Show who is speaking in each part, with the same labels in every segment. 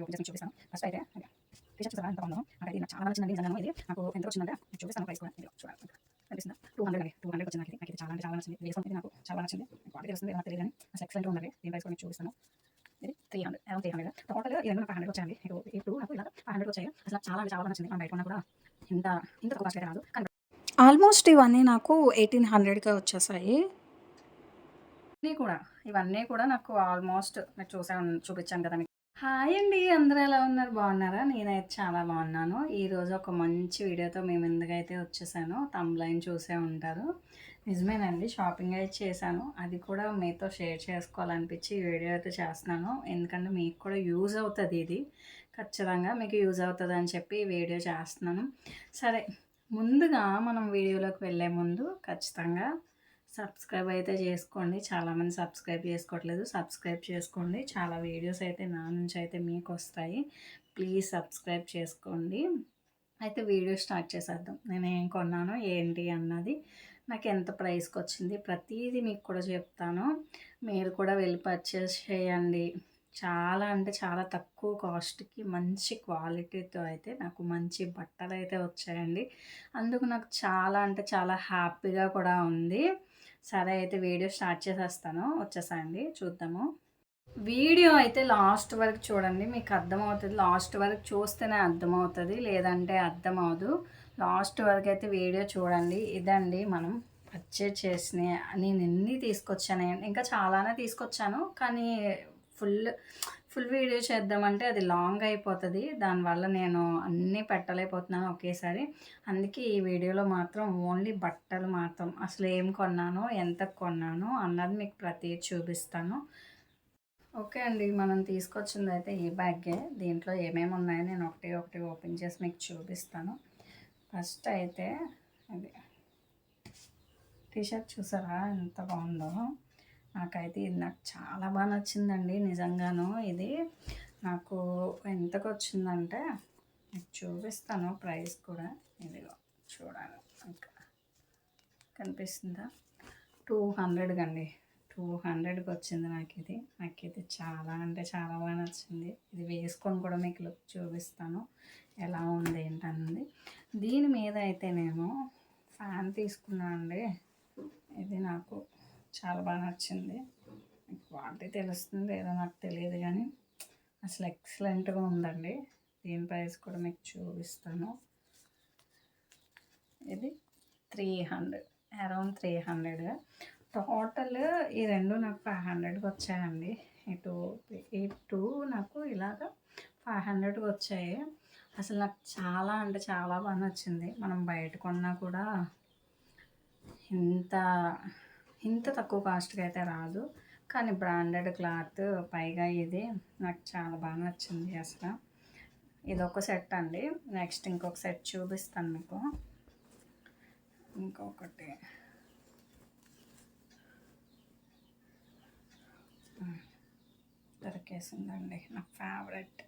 Speaker 1: Open చేసి మీకు చూపిస్తాను. ఫస్ట్ అయితే టీ-షర్ట్ చూసారా ఎంత బాగుందో. నాకైతే నాకు చాలా నచ్చిందండి నిజంగాను ఇది. నాకు ఎంతకు వచ్చిందంటే మీకు చూపిస్తాను ప్రైస్ కూడా. ఇదిగో చూడండి ఇక్కడ కనిపిస్తుందా? 200 అండి. 200కి వచ్చింది నాకిది. నాకిది చాలా అంటే చాలా నచ్చింది. ఇది వేసుకుంటే నాకు చాలా నచ్చింది. క్వాలిటీ తెలుస్తుంది ఏదో నాకు తెలియదు గానీ అసలు ఎక్సలెంట్‌గా ఉందండి. దీని ప్రైస్ కూడా మీకు చూపిస్తాను. ఇది 300 అరౌండ్ 300 టోటల్ ఈ రెండు నాకు 500 వచ్చాయండి. ఈ 2 నాకు ఇలాగ 500 వచ్చాయి. అసలు చాలా అంటే చాలా బాగా నచ్చింది. మనం బయట కొన్నా కూడా ఇంత ఇంత తక్కువ కాస్ట్ అయితే రాదు. కానీ
Speaker 2: ఆల్మోస్ట్ ఇవన్నీ నాకు 1800కే వచ్చేసాయి.
Speaker 1: ఇవన్నీ కూడా నాకు ఆల్మోస్ట్ మీరు చూపించాను కదా మీకు. హాయ్ అండి, అందరూ ఎలా ఉన్నారు? బాగున్నారా? నేనైతే చాలా బాగున్నాను. ఈరోజు ఒక మంచి వీడియోతో మేము ముందుకైతే వచ్చేసాను. థంబ్‌నెయిల్ చూసే ఉంటారు. నిజమేనండి, షాపింగ్ అయితే చేశాను. అది కూడా మీతో షేర్ చేసుకోవాలనిపించి ఈ వీడియో అయితే చేస్తున్నాను. ఎందుకంటే మీకు కూడా యూజ్ అవుతుంది ఇది. ఖచ్చితంగా మీకు యూజ్ అవుతుంది అని చెప్పి ఈ వీడియో చేస్తున్నాను. సరే, ముందుగా మనం వీడియోలోకి వెళ్ళే ముందు ఖచ్చితంగా సబ్స్క్రైబ్ అయితే చేసుకోండి. చాలామంది సబ్స్క్రైబ్ చేసుకోవట్లేదు. సబ్స్క్రైబ్ చేసుకోండి. చాలా వీడియోస్ అయితే నా నుంచి అయితే మీకు వస్తాయి. ప్లీజ్ సబ్స్క్రైబ్ చేసుకోండి. అయితే వీడియో స్టార్ట్ చేసేద్దాం. నేను ఏం కొన్నాను ఏంటి అన్నది, నాకు ఎంత ప్రైస్కి వచ్చింది ప్రతిదీ మీకు కూడా చెప్తాను. మీరు కూడా వెళ్ళి పర్చేస్ చేయండి. చాలా అంటే చాలా తక్కువ కాస్ట్‌కి మంచి క్వాలిటీతో అయితే నాకు మంచి బట్టలు అయితే వచ్చాయండి. అందుకు నాకు చాలా అంటే చాలా హ్యాపీగా కూడా ఉంది. సరే, అయితే వీడియో స్టార్ట్ చేసేస్తాను. వచ్చేసేయండి చూద్దాము. వీడియో అయితే లాస్ట్ వరకు చూడండి, మీకు అర్థమవుతుంది. లాస్ట్ వరకు చూస్తేనే అర్థమవుతుంది, లేదంటే అర్థమవదు. లాస్ట్ వరకు అయితే వీడియో చూడండి. ఇదండి మనం పర్చేజ్ చేసినవి. నేను ఎన్ని తీసుకొచ్చాను, ఇంకా చాలానే తీసుకొచ్చాను. కానీ ఫుల్ ఫుల్ వీడియో చేద్దామంటే అది లాంగ్ అయిపోతుంది. దానివల్ల నేను అన్నీ పెట్టలేకపోతున్నాను ఒకేసారి. అందుకే ఈ వీడియోలో మాత్రం ఓన్లీ బట్టలు మాత్రం అసలు ఏం కొన్నాను, ఎంత కొన్నాను అన్నది మీకు ప్రతిదీ చూపిస్తాను. ఓకే అండి, మనం తీసుకొచ్చింది అయితే ఈ బ్యాగే. దీంట్లో ఏమేమి ఉన్నాయో నేను ఒకటి ఒకటి ఓపెన్ చేసి మీకు చూపిస్తాను. ఫస్ట్ అయితే అది టీషర్ట్ చూసారా ఎంత బాగుందో. నాకైతే ఇది నాకు చాలా బాగా నచ్చిందండి నిజంగాను. ఇది నాకు ఎంతకు వచ్చిందంటే మీకు చూపిస్తాను ప్రైస్ కూడా. ఇదిగో చూడాలి, ఇంకా కనిపిస్తుందా? 200 అండి. 200కి వచ్చింది నాకు ఇది చాలా అంటే చాలా బాగా నచ్చింది. ఇది వేసుకొని కూడా మీకు లుక్ చూపిస్తాను ఎలా ఉంది ఏంటన్నది. దీని మీద అయితే నేను ఫ్యాన్ తీసుకున్నాను అండి. ఇది నాకు చాలా బాగా నచ్చింది. క్వాలిటీ తెలుస్తుంది ఏదో నాకు తెలియదు కానీ అసలు ఎక్సలెంట్గా ఉందండి. దీని ప్రైస్ కూడా మీకు చూపిస్తాను. ఇది 300, అరౌండ్ 300. టోటల్ ఈ రెండు నాకు 500కి వచ్చాయండి. ఈ టూ నాకు ఇలాగ 500కి వచ్చాయి. అసలు నాకు చాలా అంటే చాలా బాగా నచ్చింది. మనం బయట కొన్నా కూడా ఇంత ఇంత తక్కువ కాస్ట్కి అయితే రాదు. కానీ బ్రాండెడ్ క్లాత్, పైగా ఇది నాకు చాలా బాగా నచ్చింది అసలు. ఇదొక సెట్ అండి. నెక్స్ట్ ఇంకొక సెట్ చూపిస్తాను మీకు. ఇంకొకటి దొరికేసిందండి, నా ఫేవరెట్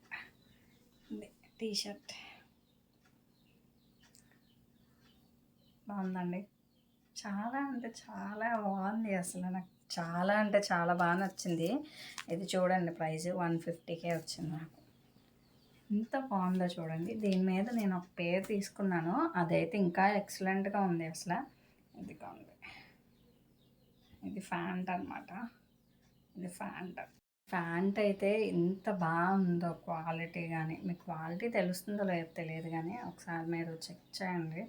Speaker 1: టీషర్ట్. బాగుందండి, చాలా అంటే చాలా బాగుంది. అసలు నాకు చాలా అంటే చాలా బాగా నచ్చింది. ఇది చూడండి, ప్రైస్ 150కే వచ్చింది నాకు. ఎంత బాగుందో చూడండి. దీని మీద నేను ఒక పేరు తీసుకున్నాను, అదైతే ఇంకా ఎక్సలెంట్గా ఉంది అసలు. ఇది కాండి, ఇది ఫ్యాంట్ అనమాట. ఇది ఫ్యాంట్ అయితే ఎంత బాగుందో క్వాలిటీ. కానీ మీకు క్వాలిటీ తెలుస్తుందో లేదో తెలియదు కానీ ఒకసారి మీరు చెక్ చేయండి,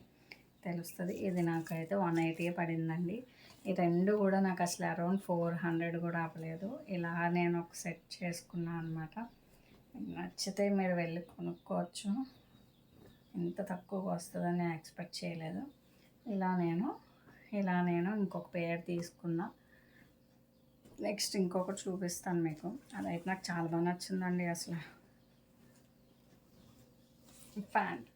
Speaker 1: తెలుస్తుంది. ఇది నాకైతే 180 పడిందండి. ఈ రెండు కూడా నాకు అసలు అరౌండ్ 400 కూడా అవ్వలేదు. ఇలా నేను ఒక సెట్ చేసుకున్నాను అనమాట. నచ్చితే మీరు వెళ్ళి కొనుక్కోవచ్చు. ఇంత తక్కువగా వస్తుందని ఎక్స్పెక్ట్ చేయలేదు. ఇలా నేను ఇంకొక పేరు తీసుకున్నా. నెక్స్ట్ ఇంకొకటి చూపిస్తాను మీకు. అదైతే నాకు చాలా బాగా నచ్చిందండి అసలు. ప్యాంట్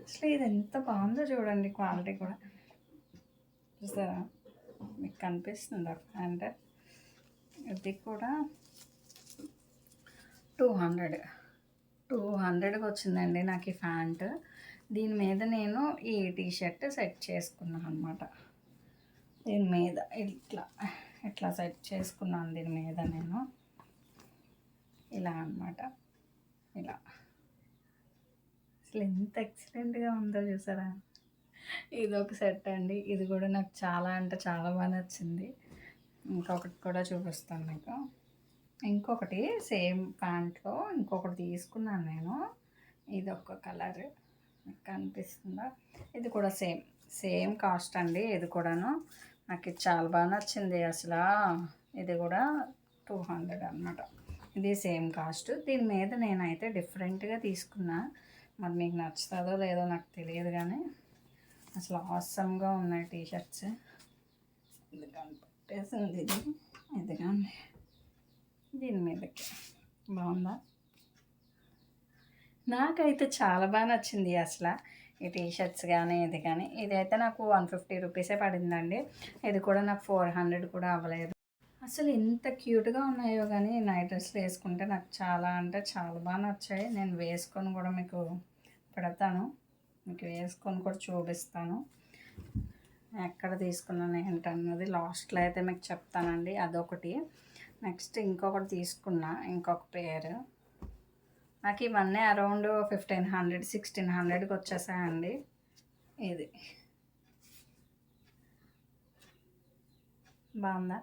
Speaker 1: అసలు ఇది ఎంత బాగుందో చూడండి, క్వాలిటీ కూడా చూసారా, మీకు కనిపిస్తుందా ప్యాంట్? ఇది కూడా 200కి వచ్చిందండి నాకు ఈ ప్యాంట్. దీని మీద నేను ఈ టీషర్ట్ సెట్ చేసుకున్నాను అనమాట. దీని మీద ఇట్లా సెట్ చేసుకున్నాను. దీని మీద నేను ఇలా అన్నమాట. ఇలా అసలు ఎంత ఎక్సలెంట్‌గా ఉందో చూసారా? ఇదొక సెట్ అండి. ఇది కూడా నాకు చాలా అంటే చాలా బాగా నచ్చింది. ఇంకొకటి కూడా చూపిస్తాను మీకు. ఇంకొకటి సేమ్ ప్యాంట్‌లో ఇంకొకటి తీసుకున్నాను నేను. ఇదొక కలర్ మీకు కనిపిస్తుందా? ఇది కూడా సేమ్. సేమ్ కాస్ట్ అండి ఇది కూడాను. నాకు ఇది చాలా బాగా నచ్చింది అసలా. ఇది కూడా 200 అనమాట. ఇది సేమ్ కాస్ట్. దీని మీద నేనైతే డిఫరెంట్‌గా తీసుకున్నా. మరి మీకు నచ్చుతుందో లేదో నాకు తెలియదు కానీ అసలు ఆసమ్‌గా ఉన్నాయి టీ షర్ట్స్. ఇది కనిపెట్టేసింది ఇది. ఇదిగోండి. దీని మీదకి బాగుందా? నాకైతే చాలా బాగా నచ్చింది అసలు. ఈ టీ షర్ట్స్ కానీ ఇది కానీ. ఇదైతే నాకు 150 రూపీసే పడిందండి. ఇది కూడా నాకు 400 కూడా అవ్వలేదు. అసలు ఎంత క్యూట్‌గా ఉన్నాయో కానీ నైట్ డ్రెస్‌లు వేసుకుంటే నాకు చాలా అంటే చాలా బాగా నచ్చాయి. నేను వేసుకొని కూడా మీకు పెడతాను. మీకు వేసుకొని కూడా చూపిస్తాను. ఎక్కడ తీసుకున్నాను ఏంటన్నది లాస్ట్లో అయితే మీకు చెప్తానండి. అదొకటి. నెక్స్ట్ ఇంకొకటి తీసుకున్నా. ఇంకొక పేరు. నాకు ఇవన్నీ అరౌండ్ 1500, 1600కి వచ్చేసాయండి. ఇది బాగుందా?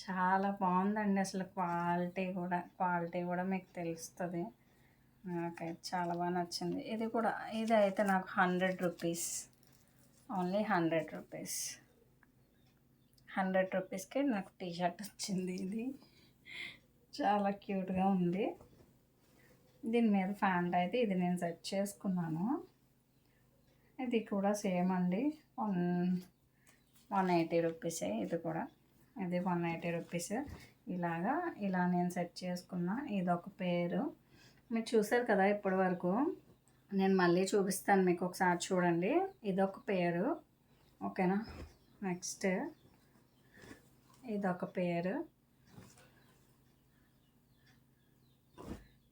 Speaker 1: చాలా బాగుందండి అసలు. క్వాలిటీ కూడా మీకు తెలుస్తుంది. నాకైతే చాలా బాగా నచ్చింది. ఇది అయితే నాకు 100 రూపీస్. Only 100 rupees. 100 రూపీస్కి నాకు టీ షర్ట్ వచ్చింది. ఇది చాలా క్యూట్గా ఉంది. దీని మీద ప్యాంట్ అయితే ఇది నేను సెట్ చేసుకున్నాను. ఇది కూడా సేమ్ అండి. 180 రూపీసే ఇది కూడా. ఇది 180 రూపీస్. ఇలా నేను సెట్ చేసుకున్నా. ఇదొక పేరు. మీరు చూసారు కదా ఇప్పటి వరకు. నేను మళ్ళీ చూపిస్తాను మీకు, ఒకసారి చూడండి. ఇదొక పేరు. ఓకేనా? నెక్స్ట్ ఇదొక పేరు.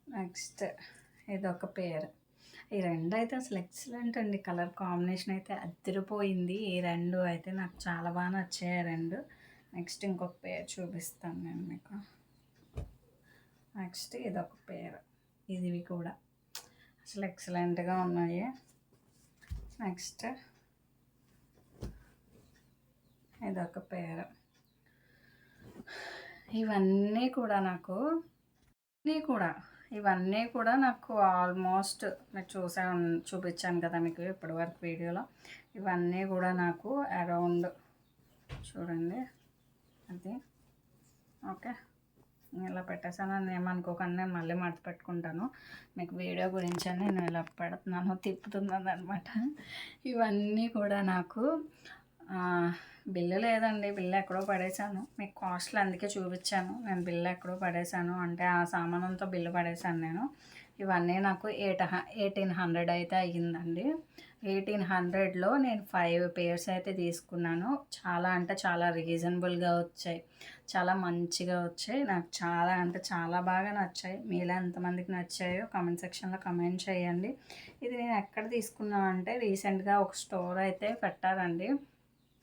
Speaker 1: నెక్స్ట్ ఇదొక పేరు. ఈ రెండు అయితే అసలు ఎక్సలెంట్ అండి. కలర్ కాంబినేషన్ అయితే అదిరిపోయింది. ఈ రెండు అయితే నాకు చాలా బాగా నచ్చాయి రెండు. నెక్స్ట్ ఇంకొక పేరు చూపిస్తాను నేను మీకు. నెక్స్ట్ ఇదొక పేరు. ఇవి కూడా అసలు ఎక్సలెంట్గా ఉన్నాయి. నెక్స్ట్ ఇదొక పేరు. ఇవన్నీ కూడా నాకు ఆల్మోస్ట్ మీరు చూపించాను కదా మీకు ఇప్పటివరకు వీడియోలో. ఇవన్నీ కూడా నాకు అరౌండ్ చూడండి అది. ఓకే, ఇలా పెట్టేసాను. నేను ఏమనుకోకుండా నేను మళ్ళీ మడత పెట్టుకుంటాను. మీకు వీడియో గురించి అని నేను ఇలా పెడుతున్నాను, తిప్పుతున్నాను అనమాట. ఇవన్నీ కూడా నాకు బిల్లు లేదండి. బిల్లు ఎక్కడో పడేశాను. మీకు కాస్ట్లు అందుకే చూపించాను. నేను బిల్లు ఎక్కడో పడేశాను అంటే ఆ సామానంతో బిల్లు పడేశాను నేను. ఇవన్నీ నాకు 1800 అయితే అయ్యిందండి. 1800లో నేను 5 పేర్స్ అయితే తీసుకున్నాను. చాలా అంటే చాలా రీజనబుల్గా వచ్చాయి. చాలా మంచిగా వచ్చాయి. నాకు చాలా అంటే చాలా బాగా నచ్చాయి. మీలో ఎంతమందికి నచ్చాయో కామెంట్ సెక్షన్లో కామెంట్ చేయండి. ఇది నేను ఎక్కడ తీసుకున్నాను అంటే రీసెంట్గా ఒక స్టోర్ అయితే పెట్టారండి.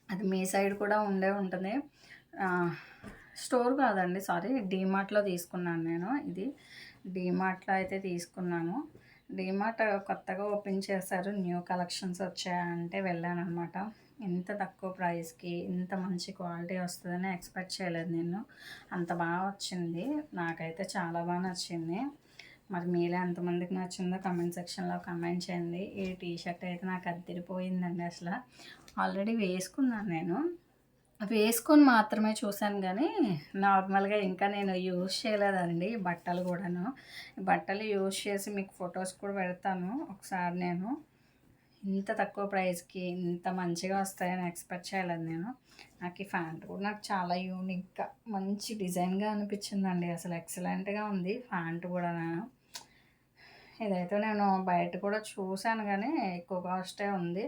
Speaker 1: అది మీ సైడ్ కూడా ఉంటుంది. స్టోర్ కాదండి, సారీ, డీమార్ట్లో తీసుకున్నాను నేను. ఇది డీమార్ట్లో అయితే తీసుకున్నాను. డీమార్ట్ కొత్తగా ఓపెన్ చేశారు. న్యూ కలెక్షన్స్ వచ్చాయంటే వెళ్ళాను అనమాట. ఇంత తక్కువ ప్రైస్కి ఇంత మంచి క్వాలిటీ వస్తుందని ఎక్స్పెక్ట్ చేయలేదు నేను. అంత బాగా వచ్చింది. నాకైతే చాలా బాగా నచ్చింది. మరి మీలో ఎంతమందికి నచ్చిందో కమెంట్ సెక్షన్లో కమెంట్ చేయండి. ఈ టీ షర్ట్ అయితే నాకు అదిరిపోయిందండి అసలు. ఆల్రెడీ వేసుకున్నాను నేను. వేసుకొని మాత్రమే చూశాను కానీ నార్మల్గా ఇంకా నేను యూజ్ చేయలేదండి బట్టలు కూడాను. బట్టలు యూజ్ చేసి మీకు ఫొటోస్ కూడా పెడతాను ఒకసారి. నేను ఇంత తక్కువ ప్రైస్కి ఇంత మంచిగా వస్తాయని ఎక్స్పెక్ట్ చేయలేదు నేను. నాకు ఈ ప్యాంట్ కూడా నాకు చాలా యూనిక్గా మంచి డిజైన్గా అనిపించిందండి. అసలు ఎక్సలెంట్గా ఉంది ప్యాంట్ కూడా. ఇదైతే నేను బయట కూడా చూశాను కానీ ఎక్కువ కాస్టే ఉంది.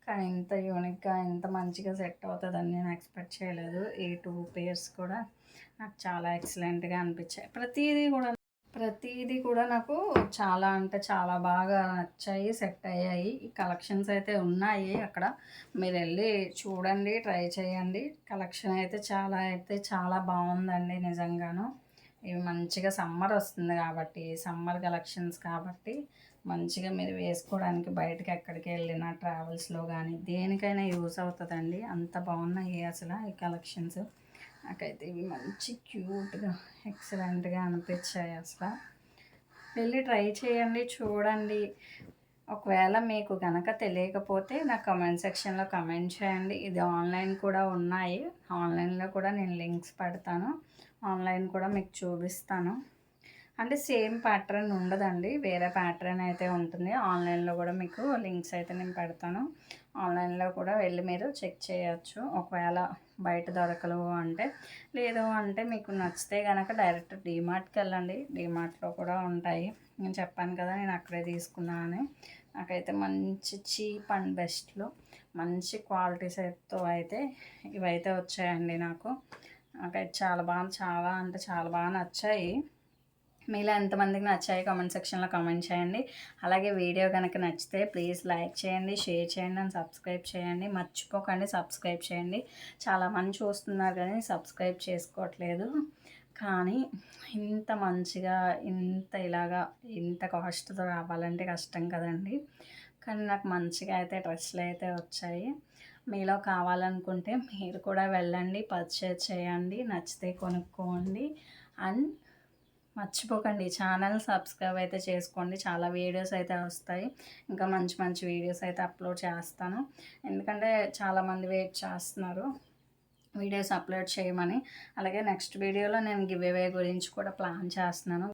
Speaker 1: కానీ ఇంత యూనిక్గా ఇంత మంచిగా సెట్ అవుతుందని నేను ఎక్స్పెక్ట్ చేయలేదు. ఈ 2 పేర్స్ కూడా నాకు చాలా ఎక్సలెంట్గా అనిపించాయి. ప్రతిదీ కూడా నాకు చాలా అంటే చాలా బాగా నచ్చాయి, సెట్ అయ్యాయి. ఈ కలెక్షన్స్ అయితే ఉన్నాయి అక్కడ. మీరు వెళ్ళి చూడండి, ట్రై చేయండి. కలెక్షన్ అయితే చాలా బాగుందండి నిజంగాను. ఇవి మంచిగా సమ్మర్ వస్తుంది కాబట్టి, సమ్మర్ కలెక్షన్స్ కాబట్టి మంచిగా మీరు వేసుకోవడానికి బయటకి ఎక్కడికి వెళ్ళినా ట్రావెల్స్లో కానీ దేనికైనా యూస్ అవుతుందండి. అంత బాగున్నాయి అసలు ఈ కలెక్షన్స్. నాకైతే ఇవి మంచి క్యూట్గా ఎక్సలెంట్గా అనిపించాయి అసలు. వెళ్ళి ట్రై చేయండి, చూడండి. ఒకవేళ మీకు కనుక తెలియకపోతే నా కామెంట్ సెక్షన్లో కామెంట్ చేయండి. ఇది ఆన్లైన్ కూడా ఉన్నాయి, ఆన్లైన్లో కూడా నేను లింక్స్ పెడతాను, ఆన్లైన్ కూడా మీకు చూపిస్తాను. అంటే సేమ్ ప్యాటర్న్ ఉండదండి, వేరే ప్యాటర్న్ అయితే ఉంటుంది. ఆన్లైన్లో కూడా మీకు లింక్స్ అయితే నేను పెడతాను, ఆన్లైన్లో కూడా వెళ్ళి మీరు చెక్ చేయొచ్చు. ఒకవేళ బయట దొరకలేవు అంటే, లేదు అంటే మీకు నచ్చితే కనుక డైరెక్ట్ డీమార్ట్కి వెళ్ళండి, డీమార్ట్లో కూడా ఉంటాయి. నేను చెప్పాను కదా నేను అక్కడే తీసుకున్నాను. నాకైతే మంచి చీప్ అండ్ బెస్ట్లో మంచి క్వాలిటీ సెట్తో అయితే ఇవైతే వచ్చాయండి. నాకైతే చాలా అంటే చాలా బాగా నచ్చాయి. మీలో ఎంతమందికి నచ్చాయి కామెంట్ సెక్షన్లో కామెంట్ చేయండి. అలాగే వీడియో కనుక నచ్చితే ప్లీజ్ లైక్ చేయండి, షేర్ చేయండి అండ్ సబ్స్క్రైబ్ చేయండి. మర్చిపోకండి సబ్స్క్రైబ్ చేయండి. చాలామంది చూస్తున్నారు కానీ సబ్స్క్రైబ్ చేసుకోవట్లేదు. కానీ ఇంత మంచిగా ఇంత కాస్ట్తో రావాలంటే కష్టం కదండి. కానీ నాకు మంచిగా అయితే డ్రెస్సులు అయితే వచ్చాయి. మీలో కావాలనుకుంటే మీరు కూడా వెళ్ళండి, పర్చేజ్ చేయండి, నచ్చితే కొనుక్కోండి. అండ్ మర్చిపోకండి ఛానల్ సబ్స్క్రైబ్ అయితే చేసుకోండి. చాలా వీడియోస్ అయితే వస్తాయి, ఇంకా మంచి మంచి వీడియోస్ అయితే అప్లోడ్ చేస్తాను. ఎందుకంటే చాలామంది వెయిట్ చేస్తున్నారు వీడియోస్ అప్లోడ్ చేయమని. అలాగే నెక్స్ట్ వీడియోలో నేను గివ్ అవే గురించి కూడా ప్లాన్ చేస్తున్నాను.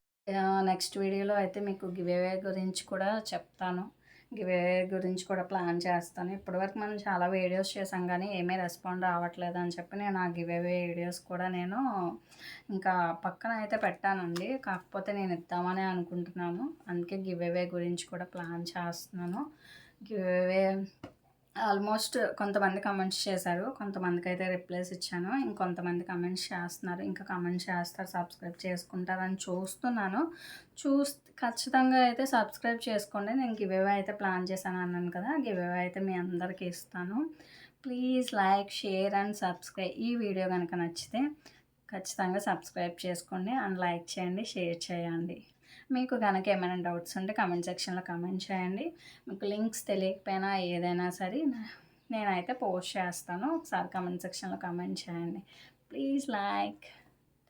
Speaker 1: నెక్స్ట్ వీడియోలో అయితే మీకు గివ్ అవే గురించి కూడా చెప్తాను, గివ్ అవే గురించి కూడా ప్లాన్ చేస్తాను. ఇప్పటివరకు మనం చాలా వీడియోస్ చేసాం కానీ ఏమీ రెస్పాండ్ రావట్లేదు అని చెప్పి నేను ఆ గివ్ అవే వీడియోస్ కూడా నేను ఇంకా పక్కన అయితే పెట్టానండి. కాకపోతే నేను ఇద్దామని అనుకుంటున్నాను, అందుకే గివ్ అవే గురించి కూడా ప్లాన్ చేస్తున్నాను. గివ్ అవే ఆల్మోస్ట్ కొంతమంది కమెంట్స్ చేశారు, కొంతమందికి అయితే రిప్లైస్ ఇచ్చాను, ఇంకొంతమంది కమెంట్స్ చేస్తున్నారు, ఇంకా కమెంట్స్ చేస్తారు, సబ్స్క్రైబ్ చేసుకుంటారని చూస్తున్నాను. ఖచ్చితంగా అయితే సబ్స్క్రైబ్ చేసుకోండి. నేను గివ్ అవే అయితే ప్లాన్ చేశాను అన్నాను కదా, గివ్ అవే అయితే మీ అందరికీ ఇస్తాను. Please like, share and subscribe. ఈ వీడియో కనుక నచ్చితే ఖచ్చితంగా సబ్స్క్రైబ్ చేసుకోండి అండ్ లైక్ చేయండి, షేర్ చేయండి. మీకు కనుక ఏమైనా డౌట్స్ ఉంటే కామెంట్ సెక్షన్లో కామెంట్ చేయండి. మీకు లింక్స్ తెలియకపోయినా ఏదైనా సరే నేనైతే పోస్ట్ చేస్తాను, ఒకసారి కామెంట్ సెక్షన్లో కామెంట్ చేయండి. Please like.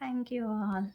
Speaker 1: Thank you all.